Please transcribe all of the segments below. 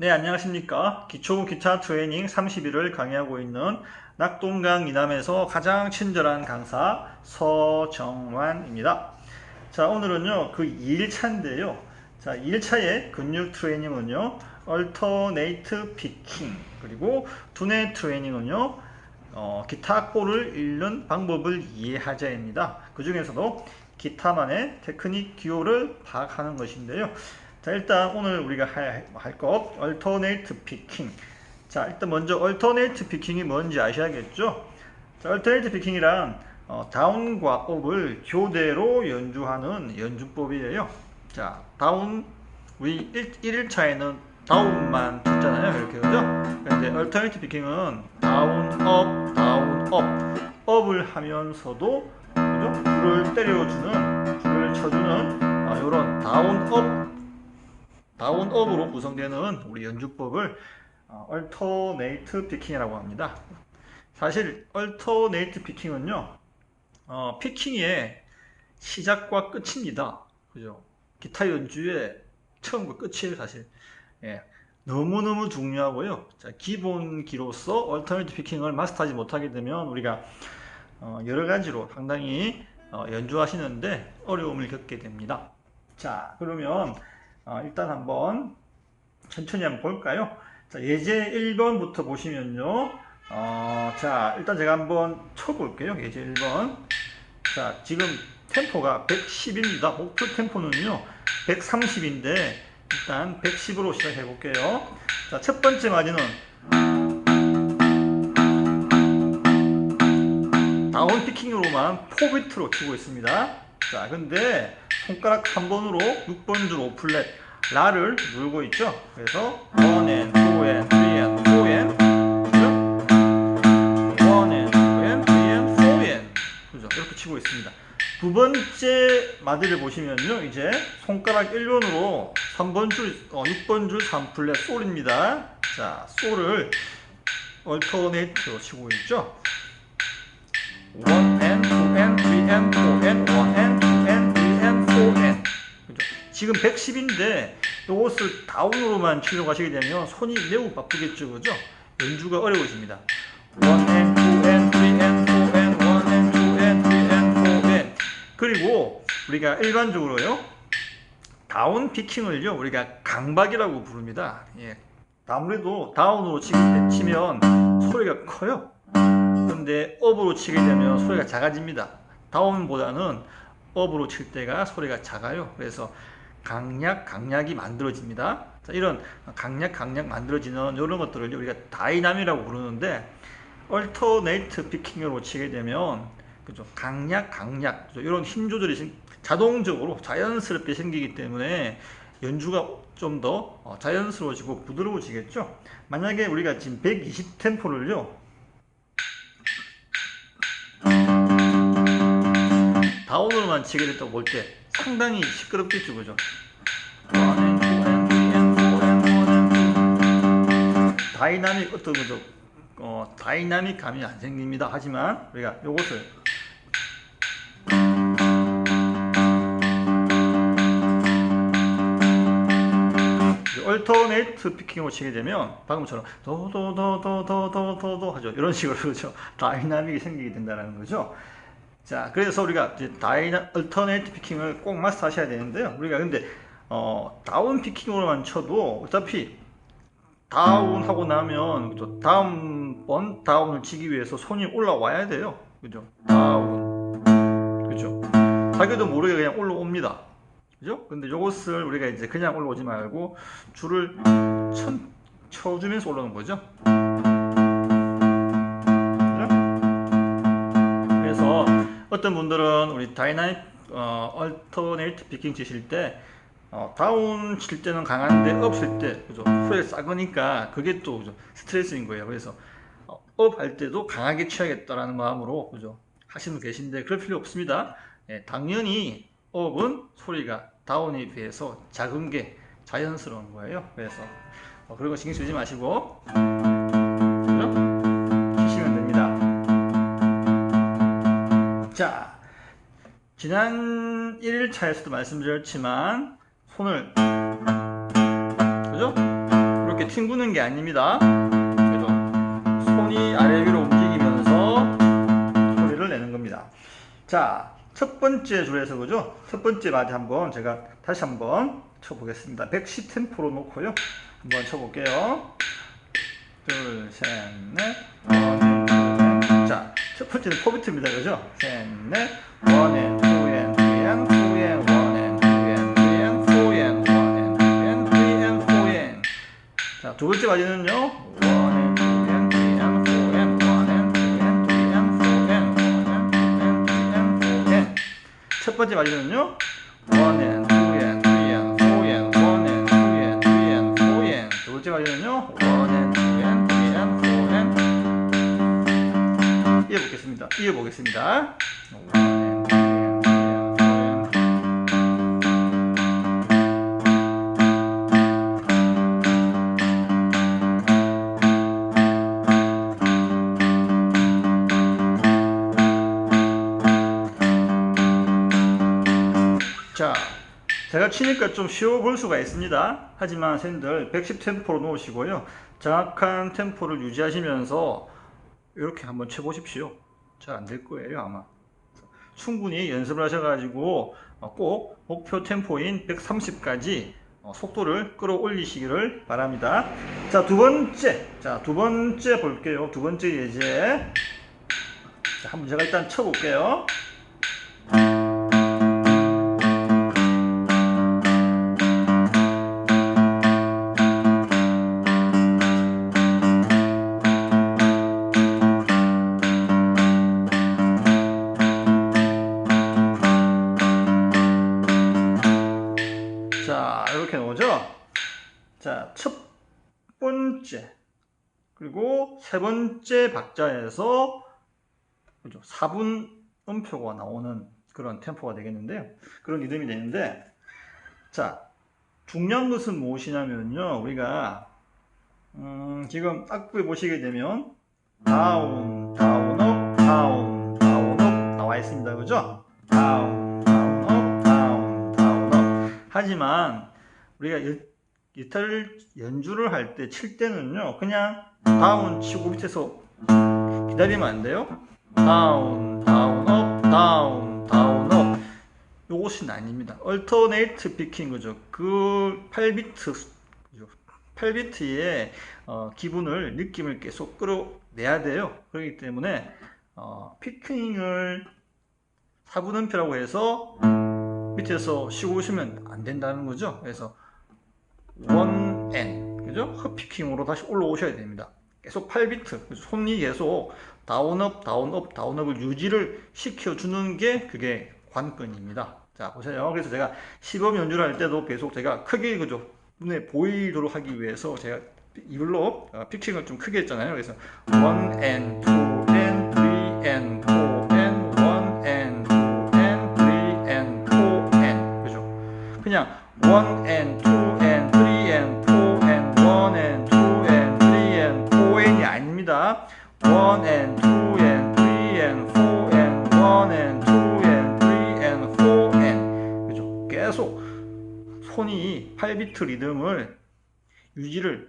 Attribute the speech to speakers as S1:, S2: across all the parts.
S1: 네, 안녕하십니까. 기초 기타 트레이닝 30일을 강의하고 있는 낙동강 이남에서 가장 친절한 강사 서정환입니다. 자, 오늘은요, 그 2일차인데요. 자, 2일차의 근육 트레이닝은요, 얼터네이트 피킹, 그리고 두뇌 트레이닝은요, 기타 골을 잃는 방법을 이해하자입니다. 그 중에서도 기타만의 테크닉 기호를 파악하는 것인데요. 자, 일단 오늘 우리가 할 것, 얼터네이트 피킹. 자, 일단 먼저 얼터네이트 피킹이 뭔지 아셔야겠죠? 자, 얼터네이트 피킹이란 다운과 업을 교대로 연주하는 연주법이에요. 자, 다운, 우리 1일차에는 다운만 쳤잖아요. 이렇게, 그죠? 근데 얼터네이트 피킹은 다운, 업을 하면서도, 그죠? 줄을 쳐주는, 이런 다운업으로 구성되는 우리 연주법을 얼터네이트 피킹이라고 합니다. 사실 얼터네이트 피킹은요, 피킹의 시작과 끝입니다. 그죠? 기타 연주의 처음과 끝이에요, 사실. 예, 너무너무 중요하고요. 자, 기본기로서 얼터네이트 피킹을 마스터하지 못하게 되면 우리가 여러 가지로 상당히 연주하시는데 어려움을 겪게 됩니다. 자, 그러면 일단 한번 천천히 한번 볼까요? 자, 예제 1번부터 보시면요. 자, 일단 제가 한번 쳐볼게요. 예제 1번. 자, 지금 템포가 110입니다. 목표 템포는요, 130인데, 일단 110으로 시작해 볼게요. 자, 첫 번째 마디는 다운 피킹으로만 4비트로 치고 있습니다. 자, 근데 손가락 3번으로 6번 줄 5플랫 라를 누르고 있죠. 그래서 1and 2and 3and 4and, 그죠? 1and 2and 3and 4and, 그죠? 이렇게 치고 있습니다. 두 번째 마디를 보시면요, 이제 손가락 1번으로 3번 줄 6번 줄 3플랫 솔입니다. 자, 솔을 얼터네이트로 치고 있죠. 1 and 2 and 3 and 4 and 1 and 2 and 3 and 4 and, 그죠? 지금 110인데 이것을 다운으로만 치려고 하시게 되면 손이 매우 바쁘겠죠, 그죠? 연주가 어려우십니다. 1 and 2 and 3 and 4 and 1 and 2 and 3 and 4 and. 그리고 우리가 일반적으로요, 다운 피킹을요, 우리가 강박이라고 부릅니다. 예. 아무래도 다운으로 치면 소리가 커요. 근데 업으로 치게 되면 소리가 작아집니다. 다운보다는 업으로 칠 때가 소리가 작아요. 그래서 강약이 만들어집니다. 자, 이런 강약 만들어지는 이런 것들을 우리가 다이나믹이라고 부르는데, 얼터네이트 피킹으로 치게 되면, 그죠? 강약, 그죠? 이런 힘 조절이 자동적으로 자연스럽게 생기기 때문에 연주가 좀 더 자연스러워지고 부드러워지겠죠. 만약에 우리가 지금 120 템포를요, 다운으로만 치게 됐다고 볼 때 상당히 시끄럽겠죠, 그죠? 다이나믹, 어떤 거죠? 다이나믹 감이 안 생깁니다. 하지만 우리가 요것을 얼터네이트 피킹으로 치게 되면 방금처럼 도도도도도도도 하죠. 이런 식으로, 그죠? 다이나믹이 생기게 된다는 거죠. 자, 그래서 우리가 이제 얼터네이트 피킹을 꼭 마스터 하셔야 되는데요. 우리가 근데 다운 피킹으로만 쳐도 어차피 다운 하고 나면, 그죠? 다음번 다운을 치기 위해서 손이 올라와야 돼요. 그죠? 다운, 그죠? 자기도 모르게 그냥 올라옵니다. 그죠? 근데 이것을 우리가 이제 그냥 올라오지 말고 줄을 쳐주면서 올라오는 거죠. 그죠? 그래서 어떤 분들은 우리 다이나믹 얼터네이트 피킹 치실 때 다운 칠 때는 강한데 업 칠 때, 그죠? 소리가 작으니까 그게 또, 그죠? 스트레스인 거예요. 그래서 업 할 때도 강하게 쳐야겠다라는 마음으로, 그죠? 하시는 분 계신데 그럴 필요 없습니다. 예, 당연히 업은 소리가 다운에 비해서 작은 게 자연스러운 거예요. 그래서 그런 거 신경 쓰지 마시고, 그죠? 치시면 됩니다. 자, 지난 1일차에서도 말씀드렸지만 손을, 그죠? 이렇게 이렇게 튕구는 게 아닙니다. 그죠? 손이 아래 위로 움직이면서 소리를 내는 겁니다. 자, 첫 번째 줄에서 그죠? 첫 번째 마디 한번 제가 다시 한번 쳐보겠습니다. 110 템포로 놓고요. 한번 쳐볼게요. 둘, 셋, 넷, 원, 투, 앤. 자, 첫 번째는 포비트입니다. 그죠? 셋, 넷, 원, 앤, 투, 앤, 쓰리, 앤, 투, 앤, 원, 앤, 투, 앤, 쓰리, 앤, 포, 앤, 원, 앤, 투, 앤, 쓰리, 앤, 포, 앤. 자, 두 번째 마디는요. 원, 앤, 투, 앤, 쓰리, 앤, 포, 앤, 원, 앤, 투, 앤, 쓰리, 앤, 포, 앤, 원, 앤, 투, 앤, 쓰리, 앤, 포, 앤. 첫 번째 마디는요. 원, 앤, 투, 앤, 쓰리, 앤, 포, 앤, 원, 앤, 투, 앤, 쓰리, 앤, 포, 앤. 두 번째 마디는요. 원, 앤, 투, 앤, 쓰리, 앤, 포, 앤. 이어보겠습니다. 자, 제가 치니까 좀 쉬워 보일 수가 있습니다. 하지만 선생님들 110 템포로 놓으시고요. 정확한 템포를 유지하시면서 이렇게 한번 쳐보십시오. 잘 안 될 거예요, 아마. 충분히 연습을 하셔가지고 꼭 목표 템포인 130까지 속도를 끌어올리시기를 바랍니다. 자, 두 번째 볼게요. 두 번째 예제. 자, 한번 제가 일단 쳐볼게요. 자, 이렇게 나오죠? 자, 첫 번째, 그리고 세 번째 박자에서, 그죠? 4분 음표가 나오는 그런 템포가 되겠는데요. 그런 리듬이 되는데, 자, 중요한 것은 무엇이냐면요. 우리가, 지금 악보에 보시게 되면, 다운, 다운, 업, 다운, 다운, 업 나와 있습니다. 그죠? 다운, 다운, 업, 다운, 다운, 업. 하지만 우리가 기타를 연주를 할 때, 칠 때는요, 그냥 다운 치고 밑에서 기다리면 안 돼요. 다운, 다운, 업, 다운, 다운, 업. 요것은 아닙니다. 얼터네이트 피킹, 그죠? 그 8비트의 기분을, 느낌을 계속 끌어내야 돼요. 그렇기 때문에 피킹을 4분음표라고 해서 밑에서 쉬고 오시면 안 된다는 거죠. 그래서 원 N, 그죠? 흡피킹으로 다시 올라오셔야 됩니다. 계속 8비트, 손이 계속 다운업, 다운업, 다운업을 유지를 시켜주는 게 그게 관건입니다. 자, 보세요. 그래서 제가 시범 연주를 할 때도 계속 제가 크게, 그죠? 눈에 보이도록 하기 위해서 제가 이걸로 피킹을 좀 크게 했잖아요. 그래서 1N, 2N, 3N, 4N, 1N, 2N, 3N, 4N, 그죠? 그냥 1N, 2N, 3N, 4N, 1N, 2N, 3N, 4N이 아닙니다. 1N, 2N, 3N, 4N, 1N, 2N, 3N, 4N, 그죠? 계속 손이 8비트 리듬을 유지를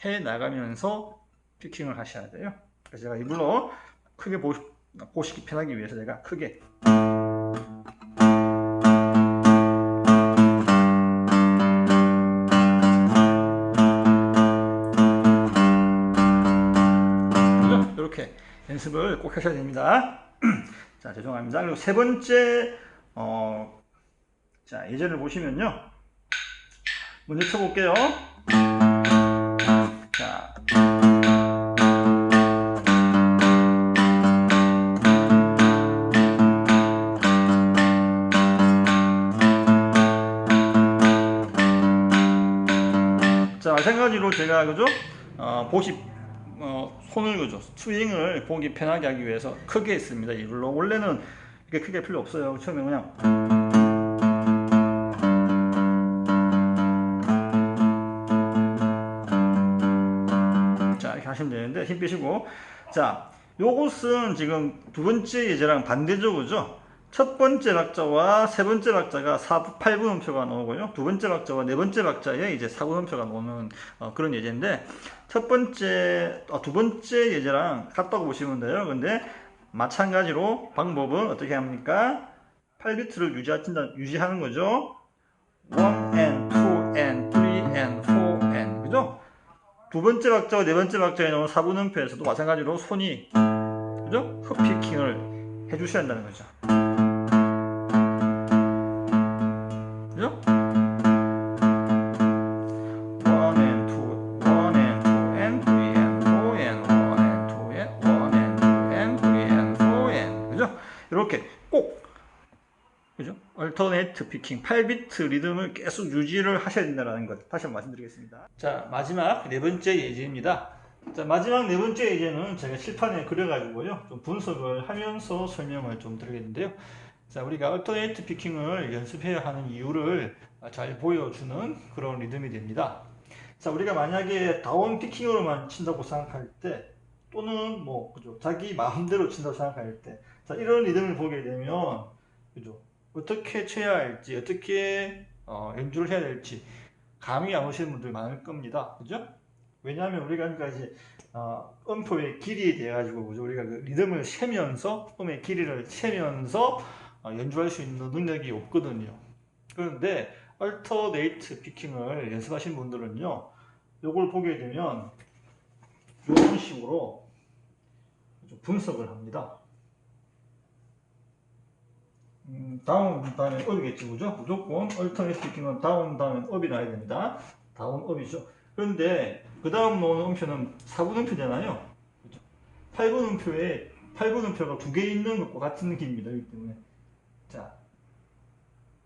S1: 해 나가면서 피킹을 하셔야 돼요. 그래서 제가 이걸로 크게 보시기 편하기 위해서 제가 크게 이렇게 연습을 꼭 하셔야 됩니다. 자, 죄송합니다. 그리고 세 번째 자, 예제를 보시면요. 먼저 쳐볼게요. 자, 마찬가지로 제가, 그죠? 손을, 그죠? 스윙을 보기 편하게 하기 위해서 크게 했습니다. 이걸로. 원래는 이렇게 크게 필요 없어요. 처음에 그냥. 자, 이렇게 하시면 되는데, 힘 빼시고. 자, 요것은 지금 두 번째 예제랑 반대죠, 그죠? 첫 번째 박자와 세 번째 박자가 8분음표가 나오고요. 두 번째 박자와 네 번째 박자에 이제 4분음표가 나오는 그런 예제인데, 두 번째 예제랑 같다고 보시면 돼요. 근데 마찬가지로 방법은 어떻게 합니까? 8비트를 유지하는 거죠. 1 and 2 and 3 and 4 and, 그죠? 두 번째 박자와 네 번째 박자에 나오는 4분음표에서도 마찬가지로 손이, 그죠? 흡피킹을 해주셔야 한다는 거죠. 그죠? 1 and 2, 1 and 2 and 3 and 4 and 1 and 2 and 1 and 2 and 3 and 4 and, 그죠? 이렇게 꼭, 그죠? 얼터네이트 피킹 8비트 리듬을 계속 유지를 하셔야 된다는 것 다시 한번 말씀드리겠습니다. 자, 마지막 네 번째 예제입니다. 자, 마지막 네 번째 예제는 제가 칠판에 그려가지고요, 좀 분석을 하면서 설명을 좀 드리겠는데요. 자, 우리가 얼터네이트 피킹을 연습해야 하는 이유를 잘 보여주는 그런 리듬이 됩니다. 자, 우리가 만약에 다운 피킹으로만 친다고 생각할 때, 또는 뭐, 그죠? 자기 마음대로 친다고 생각할 때, 자, 이런 리듬을 보게 되면, 그죠? 어떻게 쳐야 할지, 어떻게 연주를 해야 될지 감이 안 오시는 분들 많을 겁니다. 그죠? 왜냐하면 우리가 그러니까 이제 음표의 길이에 대해 가지고, 그죠? 우리가 그 리듬을 세면서, 음의 길이를 세면서 연주할 수 있는 능력이 없거든요. 그런데 얼터네이트 피킹을 연습하신 분들은요, 요걸 보게 되면 이런 식으로 분석을 합니다. 다운 다음에 업이겠지, 그죠? 무조건 얼터네이트 피킹은 다운 다음에 업이 나야 됩니다. 다운 업이죠. 그런데 그 다음 나오는 음표는 4분음표잖아요. 그죠? 8분음표가 두 개 있는 것과 같은 느낌입니다. 그렇기 때문에 자,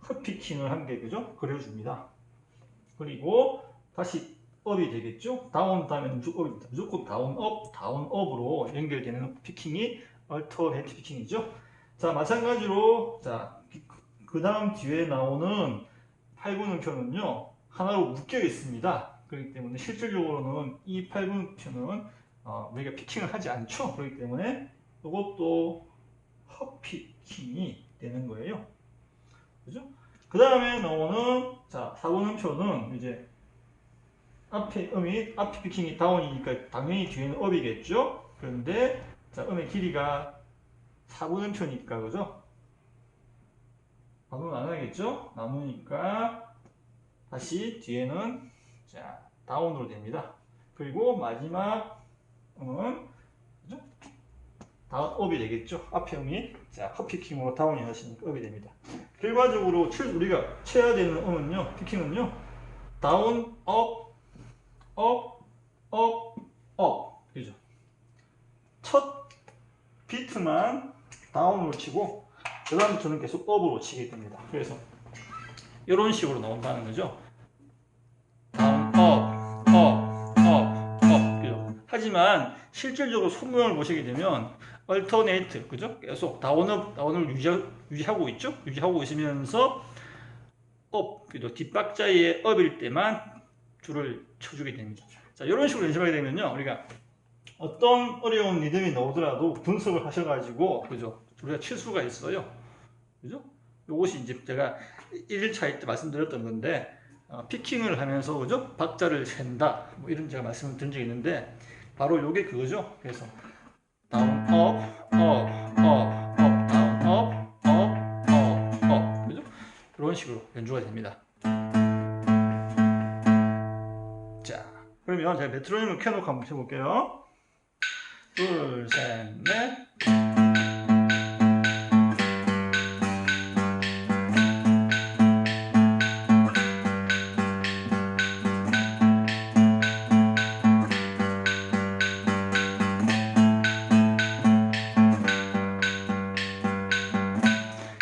S1: 흡피킹을 한 개, 그죠? 그려줍니다. 그리고 다시 업이 되겠죠? 다운 다음에는 무조건 업입니다. 무조건 다운 업으로 연결되는 피킹이 얼터네이트 피킹이죠. 자, 마찬가지로, 자, 그 다음 뒤에 나오는 8분음표는요, 하나로 묶여 있습니다. 그렇기 때문에 실질적으로는 이 8분음표는 우리가 피킹을 하지 않죠. 그렇기 때문에 이것도 헛피킹이 되는 거예요. 그죠? 그 다음에 나오는, 자, 4분음표는 이제 앞에 피킹이 다운이니까 당연히 뒤에는 업이겠죠? 그런데, 자, 음의 길이가 4분음표니까, 그죠? 나누면 안 하겠죠? 나누니까 다시 뒤에는, 자, 다운으로 됩니다. 그리고 마지막 음은, 그죠? 다운 업이 되겠죠? 앞에 음이, 자, 헛피킹으로 다운이 하시니까 업이 됩니다. 결과적으로 우리가 쳐야 되는 음은요, 피킹은요, 다운, 업, 업, 업, 업, 그죠? 첫 비트만 다운으로 치고 그 다음부터는 계속 업으로 치게 됩니다. 그래서 이런 식으로 나온다는 거죠. 다운, 업, 업, 업, 업, 그죠? 하지만 실질적으로 손모양을 보시게 되면 얼터네이트, 그죠? 계속 다운을 유지하고 있죠? 유지하고 있으면서 업, 그죠? 뒷박자의 업일 때만 줄을 쳐주게 됩니다. 자, 이런 식으로 연습하게 되면요, 우리가 어떤 어려운 리듬이 나오더라도 분석을 하셔가지고, 그죠? 우리가 칠 수가 있어요. 그죠? 요것이 이제 제가 1일차일 때 말씀드렸던 건데, 피킹을 하면서, 그죠? 박자를 센다. 뭐 이런 제가 말씀을 드린 적이 있는데, 바로 요게 그거죠. 그래서, 다운, 업, 다운, 업. 그죠? 이런 식으로 연주가 됩니다. 자, 그러면 제가 메트로놈을 켜놓고 한번 해볼게요. 둘, 셋, 넷.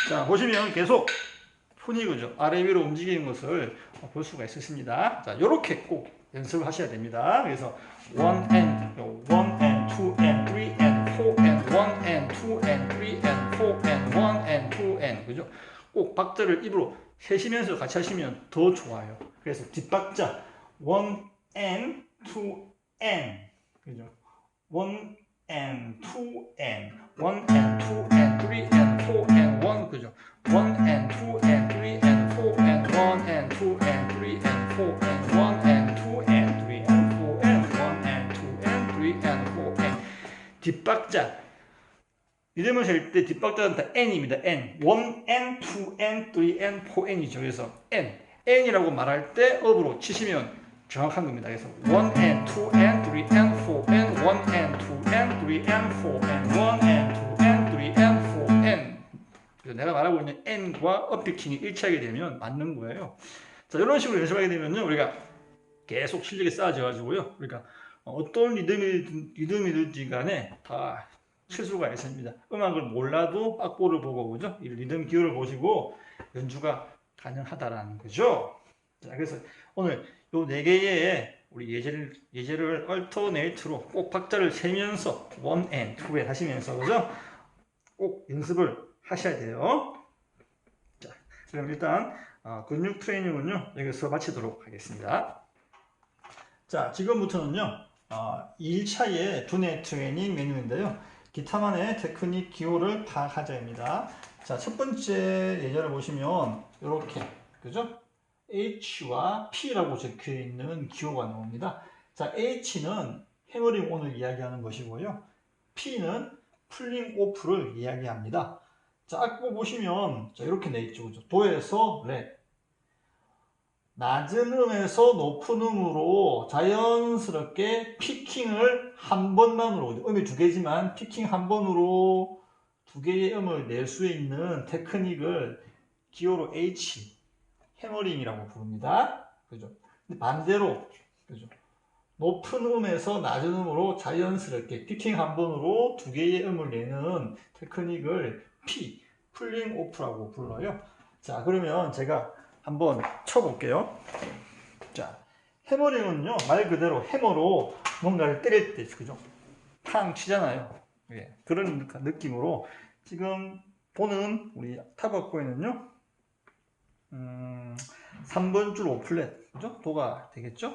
S1: 자, 보시면 계속 손이, 그죠? 아래 위로 움직이는 것을 볼 수가 있으십니다. 자, 요렇게 꼭 연습을 하셔야 됩니다. 그래서 1 and 2 and 3 and 4 and 1 and 2 and 3 and 4 and 1 and 2 and, 그죠? 꼭 박자를 입으로 세시면서 같이 하시면 더 좋아요. 그래서 뒷박자 1 and 2 and, 그죠? 1 and 2 and 1 and 2 and 3 and 4 and and 1 그죠? 1 and 2 and 3 and 4 and 1 and 2 and 3 and 4 and 1 and 2 and 3 and 4 and 1 and 2 and 3 and 4 and 뒷박자 리듬을 셀 때 뒷박자는 다 n입니다. n 1 n, 2 n, 3 n, 4 n이죠. 그래서 n이라고 말할 때 up으로 치시면 정확한 겁니다. 그래서 1 n, 2 n, 3 n, 4 n, 1 n, 2 n, 3 n, 4 n, 1 n, 2 n, 3 n, 4 n. 그래서 내가 말하고 있는 n과 업피킹이 일치하게 되면 맞는 거예요. 자, 이런 식으로 연습하게 되면요, 우리가 계속 실력이 쌓아져 가지고요, 그러니까 어떤 리듬이든지 간에 다 칠 수가 있습니다. 음악을 몰라도 악보를 보고 그죠? 이 리듬 기호를 보시고 연주가 가능하다라는 거죠. 자, 그래서 오늘 요 네 개의 우리 예제를 얼터네이트로 꼭 박자를 세면서 1 and 2에 하시면서 그죠? 꼭 연습을 하셔야 돼요. 자, 그럼 일단 근육 트레이닝은요 여기서 마치도록 하겠습니다. 자, 지금부터는요 2일차의 두뇌 트레이닝 메뉴인데요. 기타만의 테크닉 기호를 파악하자입니다. 자, 첫 번째 예제를 보시면 이렇게 그죠? H와 P라고 적혀 있는 기호가 나옵니다. 자, H는 해머링 온을 이야기하는 것이고요. P는 풀링 오프를 이야기합니다. 자, 악보 보시면 자, 이렇게 돼 있죠. 그죠? 도에서 레. 낮은 음에서 높은 음으로 자연스럽게 피킹을 한 번만으로, 음이 두 개지만 피킹 한 번으로 두 개의 음을 낼 수 있는 테크닉을 기호로 H, 해머링이라고 부릅니다. 그죠? 근데 반대로, 그죠? 높은 음에서 낮은 음으로 자연스럽게 피킹 한 번으로 두 개의 음을 내는 테크닉을 P, 풀링 오프라고 불러요. 자, 그러면 제가 한번 쳐볼게요. 자, 해머링은요, 말 그대로 해머로 뭔가를 때릴 때, 그죠? 팡 치잖아요. 예, 그런 느낌으로 지금 보는 우리 타박고에는요, 3번 줄 5플랫, 그죠? 도가 되겠죠?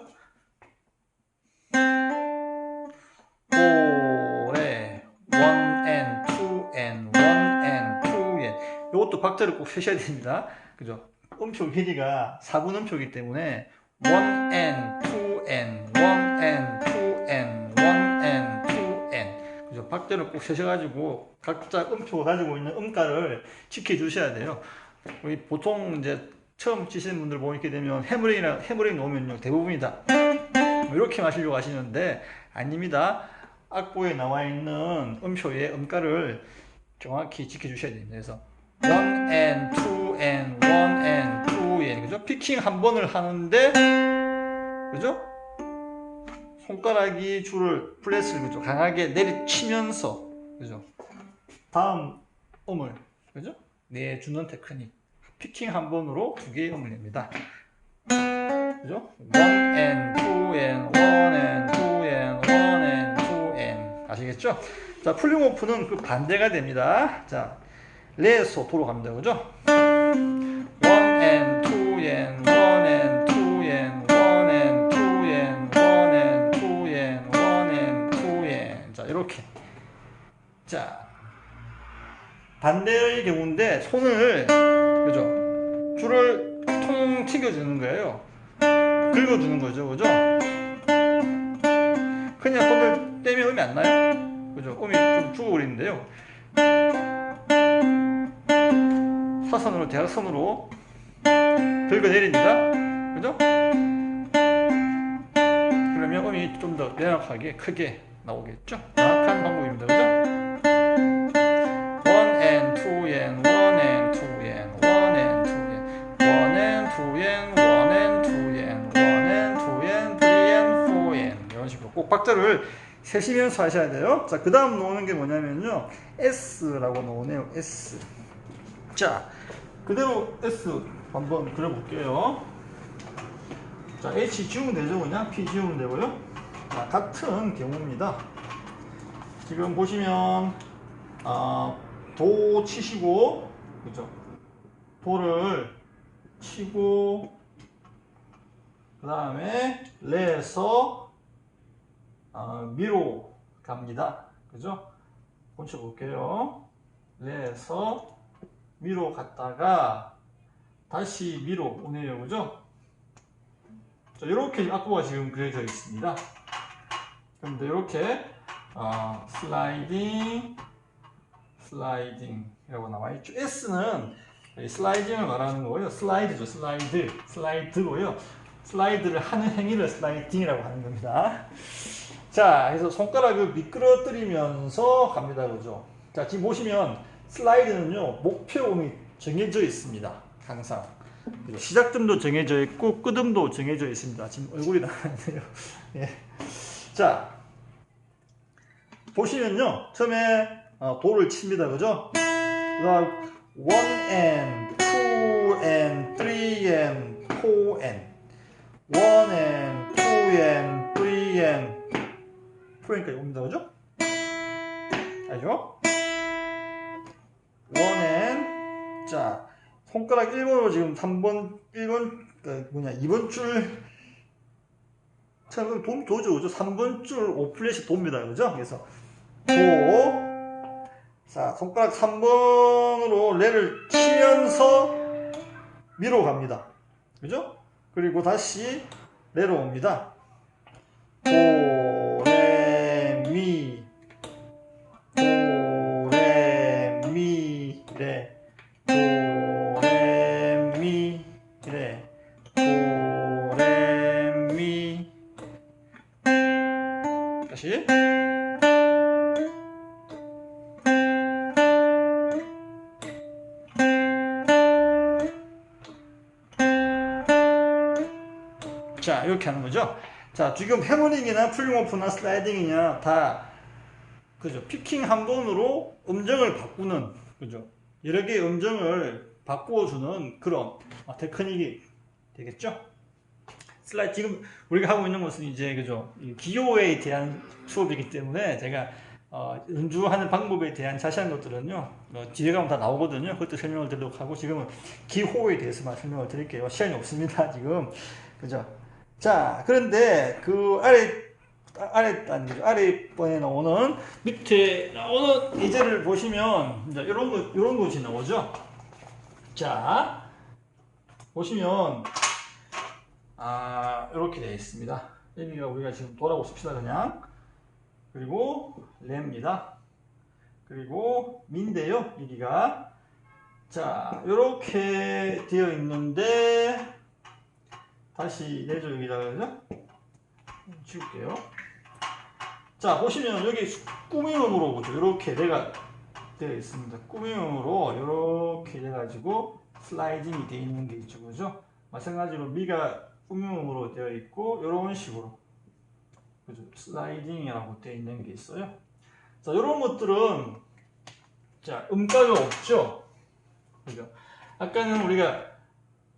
S1: 도레 1 and 2 and 1 and 2 and 이것도 박자를 꼭 세셔야 됩니다. 그죠? 음표 길이가 4분 음표이기 때문에 1 and 2 and 1 and 2 and 1 and 2 and 그죠? 박자를 꼭 세셔가지고 각자 음표가 가지고 있는 음가를 지켜주셔야 돼요. 우리 보통 이제 처음 치시는 분들 보게 되면 해머링 놓으면요 대부분이 다 이렇게 마시려고 하시는데 아닙니다. 악보에 나와 있는 음표의 음가를 정확히 지켜주셔야 됩니다. 그래서 1 and 2 and 1 and 2 and 그죠? 피킹 한 번을 하는데 그죠? 손가락이 줄을 플랫을 그죠? 강하게 내리치면서 그죠? 다음 음을 그죠? 내주는 테크닉. 피킹 한 번으로 두 개의 음을 냅니다. 그죠? 1 and 2 and 1 and 2 and 1 and 2 and 아시겠죠? 자, 풀링 오프는 그 반대가 됩니다. 자, 레에서 도로 갑니다. 그죠? 1 and 2 and 1 and 2 and 1 and 2 and 1 and 2 and 1 and 2 and 자, 이렇게. 자, 반대의 경우인데 손을 그죠? 줄을 통 튀겨주는 거예요. 긁어주는 거죠. 그죠? 그냥 손을 떼면 음이 안 나요. 그죠? 음이 좀 죽어버리는데요. 사선으로 대각선으로 긁어내립니다. 그죠? 그러면 음이 좀 더 명확하게 크게 나오겠죠? 정확한 방법입니다. 그죠? 1 and 2 and 1 and 2 and 1 and 2 and 1 and 2 and 1 and 2 and 1 and 2 and 3 and 4 and 이런 식으로 꼭 박자를 세시면서 하셔야 돼요. 자, 그 다음 나오는 게 뭐냐면요. S라고 나오네요. S. 자, 그대로 S 한번 그려볼게요. 자, H 지우면 되죠, 그냥? P 지우면 되고요. 자, 같은 경우입니다. 지금 보시면, 도 치시고, 그죠? 도를 치고, 그 다음에 레에서 미로 갑니다. 그죠? 곤쳐 볼게요. 레에서 미로 갔다가 다시 미로 오네요. 그죠? 자, 이렇게 악보가 지금 그려져 있습니다. 그런데 이렇게 슬라이딩이라고 나와 있죠. S는 슬라이딩을 말하는 거고요. 슬라이드죠. 슬라이드고요. 슬라이드를 하는 행위를 슬라이딩이라고 하는 겁니다. 자, 그래서 손가락을 미끄러뜨리면서 갑니다. 그죠? 자, 지금 보시면 슬라이드는요, 목표음이 정해져 있습니다. 항상. 시작점도 정해져 있고, 끄듬도 정해져 있습니다. 지금 얼굴이 나왔네요. 예. 자, 보시면요, 처음에 도를 칩니다. 그죠? 그다음 1N, 2N, 3N, 4N 1N, 2N, 3N 4N까지 옵니다. 그죠? 알죠? 1N. 자, 손가락 1번으로 지금 3번, 2번 줄 처음 도죠. 그죠? 3번 줄 오플렛이 돕니다. 그죠? 그래서 도. 자, 손가락 3번으로 레를 치면서 미로 갑니다. 그죠? 그리고 다시 레로 옵니다. 도, 레, 미. 도, 레, 미, 레. 도, 레, 미, 레. 도, 레, 미. 다시. 자, 이렇게 하는 거죠. 자, 지금 해머링이나 풀링오프나 슬라이딩이냐 다 그죠. 피킹 한 번으로 음정을 바꾸는 그죠. 여러 개의 음정을 바꾸어주는 그런 테크닉이 되겠죠. 지금 우리가 하고 있는 것은 이제 그죠. 기호에 대한 수업이기 때문에 제가 연주하는 방법에 대한 자세한 것들은요 뒤에 가면 다 나오거든요. 그것도 설명을 드리도록 하고 지금은 기호에 대해서만 설명을 드릴게요. 시간이 없습니다 지금. 그죠. 자, 그런데 그 아래번에 나오는 밑에 나오는 예제를 보시면 이제 이런 것이 나오죠. 자, 보시면 이렇게 되어 있습니다. 여기가 우리가 지금 돌아보고 씁시다 그냥. 그리고 레입니다. 그리고 미인데요. 여기가 자, 이렇게 되어 있는데 다시 내죠. 여기다가 그죠? 지울게요. 자, 보시면 여기 꾸밈음으로 보죠. 이렇게 내가 되어 있습니다. 꾸밈음으로 이렇게 돼가지고 슬라이딩이 되어 있는 게 있죠. 그죠? 마찬가지로 미가 꾸밈음으로 되어 있고 이런 식으로 그죠? 슬라이딩이라고 되어 있는 게 있어요. 자, 이런 것들은 자, 음가가 없죠. 그죠? 아까는 우리가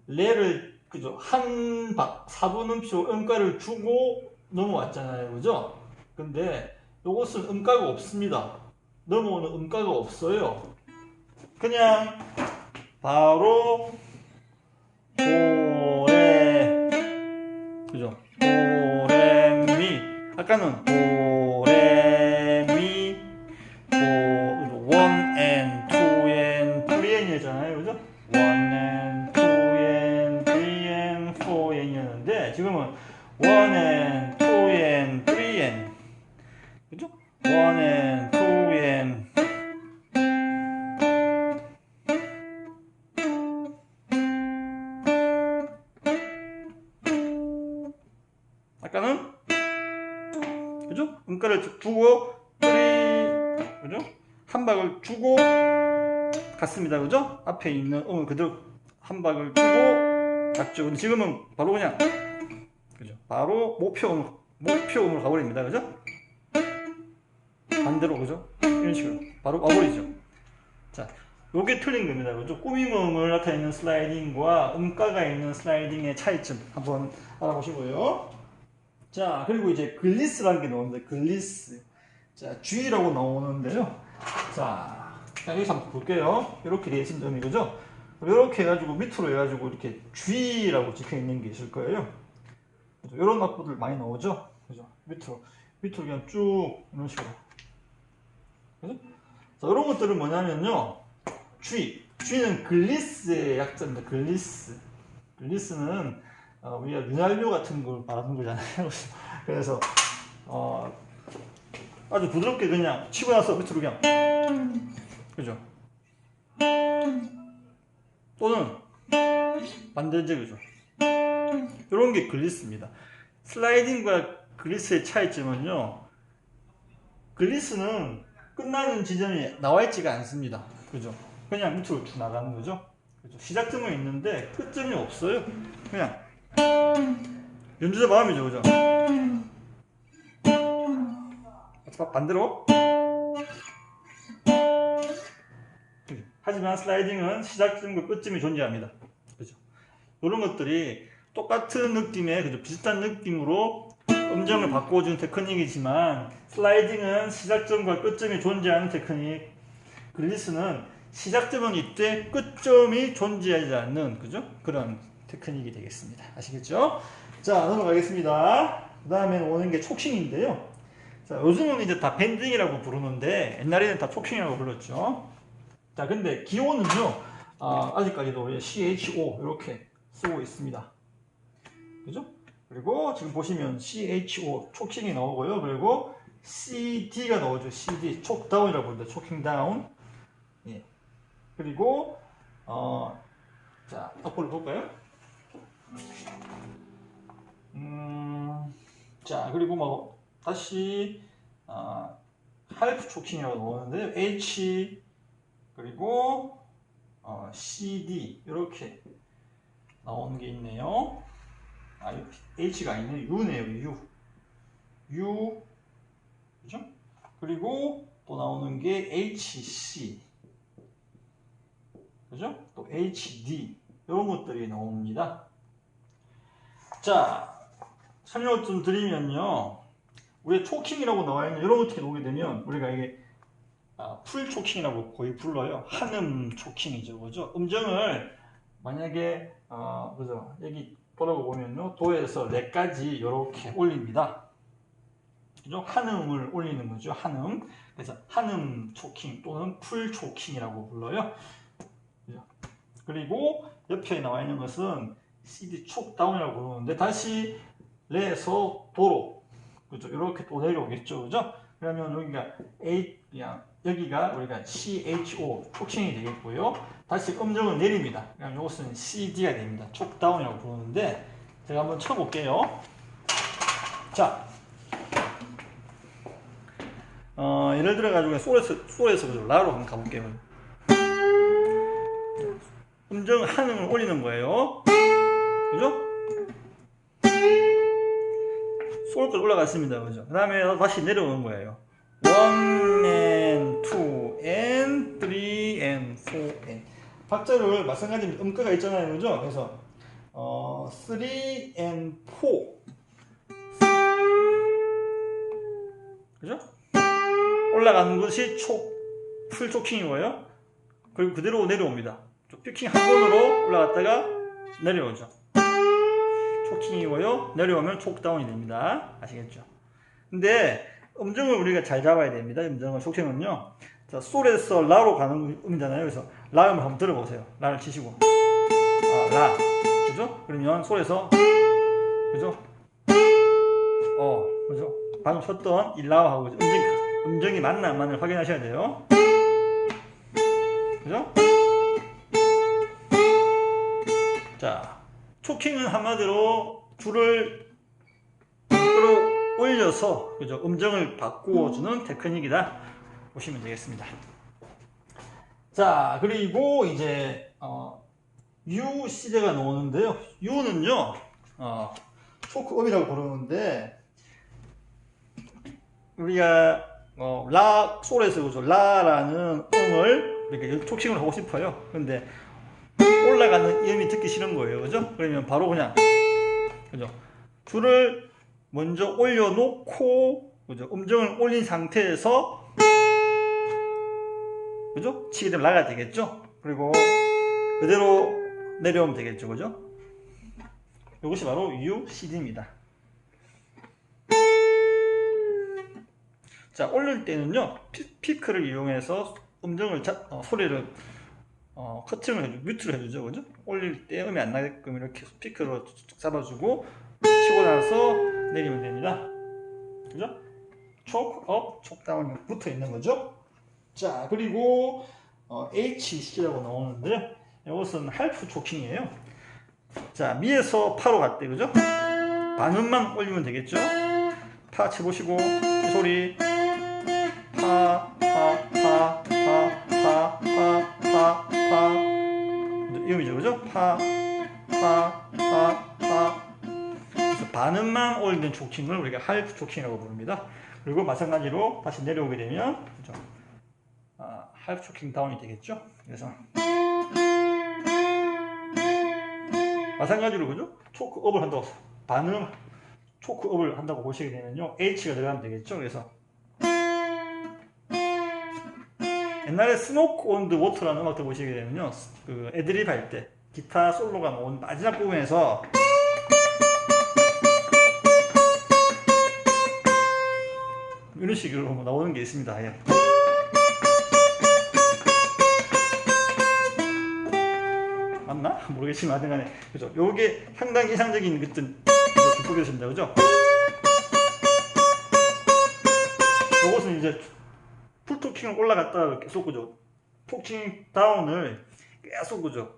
S1: 레를 그죠? 4분음표 음가를 주고 넘어왔잖아요. 그죠? 근데 이것은 음가가 없습니다. 넘어오는 음가가 없어요. 그냥 바로 도, 레, 그죠? 도, 레, 미. 아까는 도, 레, 미, 도, 1N, 2N, 3N이었잖아요. 그죠? 1N, 2N, 3N, 4N이었는데 지금은 1N, 2N, 3N. 그죠? 1N, 2N. 아까는 그죠? 음가를 두고 그죠? 한 박을 주고 갔습니다. 그죠? 앞에 있는 음을 그대로 한 박을 주고 갔죠. 근데 지금은 바로 그냥 그죠? 바로 목표음을 가버립니다. 그죠? 반대로 그죠? 이런 식으로 바로 와버리죠. 자, 요게 틀린 겁니다. 그죠? 꾸밈음을 나타내는 슬라이딩과 음가가 있는 슬라이딩의 차이점 한번 알아보시고요. 자, 그리고 이제 글리스라는 게 나옵니다. 글리스. 자, G라고 나오는데요. 자, 여기서 한번 볼게요. 이렇게 되어 있습니다. 그죠? 이렇게 해가지고 밑으로 해가지고 이렇게 G라고 적혀 있는 게 있을 거예요. 그죠? 이런 악보들 많이 나오죠? 그죠? 밑으로 그냥 쭉 이런 식으로. 그죠? 자, 이런 것들은 뭐냐면요. G. G는 글리스의 약자입니다. 글리스는 우리가 윤활유 같은 걸 말하는 거잖아요. 그래서 아주 부드럽게 그냥 치고 나서 밑으로 그냥, 그죠? 또는 반대죠, 그죠? 이런 게 글리스입니다. 슬라이딩과 글리스의 차이점은요, 글리스는 끝나는 지점이 나와 있지가 않습니다. 그죠? 그냥 밑으로 쭉 나가는 거죠. 그죠? 시작점은 있는데 끝점이 없어요. 그냥 연주자 마음이죠, 그죠? 반대로. 하지만 슬라이딩은 시작점과 끝점이 존재합니다. 그죠? 이런 것들이 똑같은 느낌의, 그죠? 비슷한 느낌으로 음정을 바꿔주는 테크닉이지만, 슬라이딩은 시작점과 끝점이 존재하는 테크닉, 글리스는 시작점은 있되 끝점이 존재하지 않는, 그죠? 그런 테크닉이 되겠습니다. 아시겠죠? 자, 넘어가겠습니다. 그 다음에 오는 게 촉싱인데요. 자, 요즘은 이제 다 밴딩이라고 부르는데 옛날에는 다 촉싱이라고 불렀죠. 자, 근데 기호는요, 아직까지도 CHO 이렇게 쓰고 있습니다. 그죠? 그리고 지금 보시면 CHO 촉싱이 나오고요. 그리고 CD가 나오죠. CD 촉다운이라고 부릅니다. 촉킹 다운. 예. 그리고 자, 악보를 볼까요? 자, 그리고 뭐 다시 할프 촉킹이라고 나오는데요. H 그리고 CD 이렇게 나오는 게 있네요. H가 아니네요. U네요. U 그죠? 그리고 또 나오는 게 HC 그죠? 또 HD 이런 것들이 나옵니다. 자, 설명 좀 드리면요, 우리 초킹이라고 나와 있는 이런 것들이 오게 되면 우리가 이게 풀 초킹이라고 거의 불러요. 한음 초킹이죠, 그죠? 음정을 만약에 그죠? 여기 보라고 보면요, 도에서 레까지 이렇게 올립니다. 그죠? 한음을 올리는 거죠, 한음. 그래서 한음 초킹 또는 풀 초킹이라고 불러요. 그죠? 그리고 옆에 나와 있는 것은 CD 촉 다운이라고 부르는데 다시 레에서 도로, 그죠? 이렇게 또 내려오겠죠, 그죠? 그러면 여기가 우리가 CHO 촉칭이 되겠고요. 다시 음정을 내립니다. 그럼 이것은 CD가 됩니다. 촉 다운이라고 부르는데 제가 한번 쳐볼게요. 자, 예를 들어 가지고 솔에서 그죠? 라로 한번 가볼게요. 음정 한음을 올리는 거예요. 그죠? 솔까지 올라갔습니다. 그죠? 그 다음에 다시 내려오는 거예요. 1 and 2 and 3 and 4 and 박자를 마찬가지 음가가 있잖아요. 그죠? 그래서 3 and 4 그죠? 올라가는 것이 풀 초킹이고요. 그리고 그대로 내려옵니다. 피킹 한 번으로 올라갔다가 내려오죠. 초킹이고요. 내려오면 촉다운이 됩니다. 아시겠죠? 근데 음정을 우리가 잘 잡아야 됩니다. 음정을 초킹은요. 자, 솔에서 라로 가는 음이잖아요. 그래서 라 음을 한번 들어보세요. 라를 치시고 라 그죠? 그러면 솔에서 그죠? 그죠? 방금 쳤던 이 라하고 음정이 맞나 안 맞나 확인하셔야 돼요. 그죠? 자, 초킹은 한마디로 줄을 끌어올려서 그죠? 음정을 바꾸어주는 테크닉이다 보시면 되겠습니다. 자, 그리고 이제 U 시제가 나오는데요. U는요 초크음이라고 부르는데 우리가 라 솔에서 그죠? 라라는 음을 이렇게 초킹을 하고 싶어요. 근데 올라가는 음이 듣기 싫은 거예요. 그죠? 그러면 바로 그냥 그죠? 줄을 먼저 올려놓고 그죠? 음정을 올린 상태에서 그죠? 치게 되면 라가 되겠죠? 그리고 그대로 내려오면 되겠죠. 그죠? 이것이 바로 U, CD입니다. 자, 올릴 때는요 피크를 이용해서 음정을 소리를 커팅을 뮤트를 해주죠, 그죠? 올릴 때 음이 안 나게끔 이렇게 스피커로 잡아주고 치고 나서 내리면 됩니다, 그죠? 촉 업, 촉 다운이 붙어 있는 거죠. 자, 그리고 HC라고 나오는데요. 이것은 할프 초킹이에요. 자, 미에서 파로 갈 때, 그죠? 반음만 올리면 되겠죠? 파 쳐보시고, 이 소리. 파, 파, 파, 파, 파, 파, 파, 파. 이음이죠, 그죠? 파, 파, 파, 파. 그래서 반음만 올리는 초킹을 우리가 할프 초킹이라고 부릅니다. 그리고 마찬가지로 다시 내려오게 되면, 그죠? 할프 초킹 다운이 되겠죠? 그래서 마찬가지로, 그죠? 초크 업을 한다고, 반음 초크 업을 한다고 보시게 되면요, H가 들어가면 되겠죠? 그래서 옛날에 스모크 온 더 워터라는 음악 들어보시게 되면요, 그 애드립 할 때 기타 솔로가 나온 마지막 부분에서 이런 식으로 나오는 게 있습니다. 예. 맞나? 모르겠지만 하여튼 간에, 그죠? 요게 상당히 인상적인 어떤 기법이었습니다, 그죠? 요것은 이제 풀토킹을 올라갔다가 계속, 그죠? 토킹 다운을 계속, 그죠?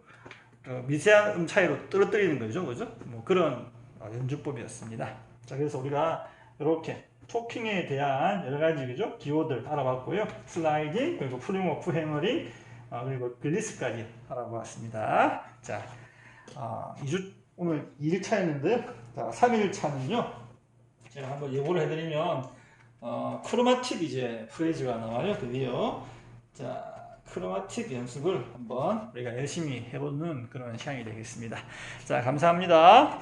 S1: 미세한 음 차이로 떨어뜨리는 거죠, 그죠? 뭐 그런 연주법이었습니다. 자, 그래서 우리가 이렇게 토킹에 대한 여러 가지, 그죠? 기호들 알아봤고요. 슬라이딩, 그리고 프리모프 해머링, 그리고 글리스까지 알아보았습니다. 자, 오늘 2일차였는데요. 자, 3일차는요. 제가 한번 예고를 해드리면, 크로마틱 이제 프레이즈가 나와요, 드디어. 자, 크로마틱 연습을 한번 우리가 열심히 해보는 그런 시간이 되겠습니다. 자, 감사합니다.